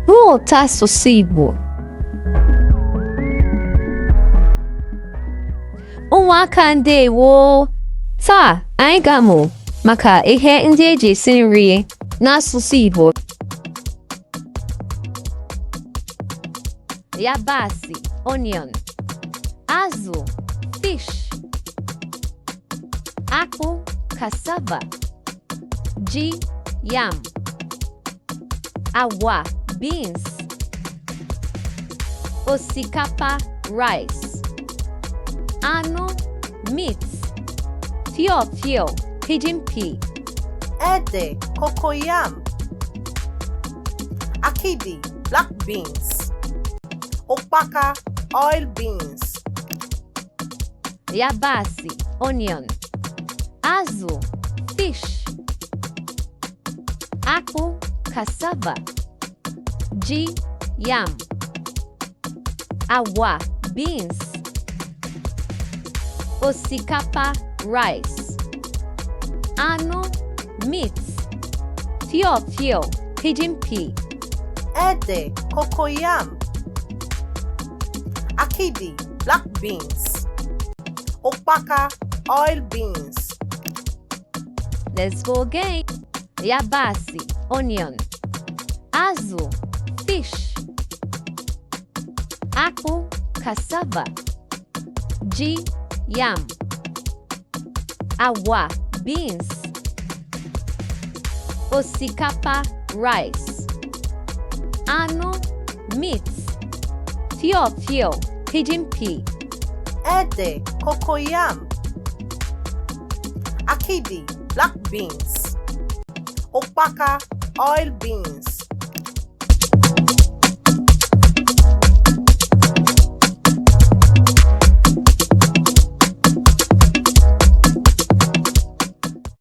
Ruota Searchable. Ụmụaka ndewo. Taa anyị ga-amụ maka ihe ndị eji esi nri n'asụsụ Igbo. Yabasị, onion, azụ, fish, akpụ, cassava, ji, yam, agwa, beans, osikapa, rice, anụ, meat, fiofio, pigeon pea, ede, cocoyam, akidi, black beans, okpaka, oil beans, yabasị, onion, azụ, fish, akpụ, cassava, ji, yam, agwa, beans, osikapa, rice, anụ, meat, fiofio, pigeon pea, ede, cocoyam, akidi, black beans, okpaka, oil beans. Let's go again. Yabasị, onion, azụ, fish, akpụ, cassava, ji, yam, agwa, beans, osikapa, rice, anụ, meat, fiofio, pigeon pea, ede, cocoyam, akidi, black beans, okpaka, oil beans.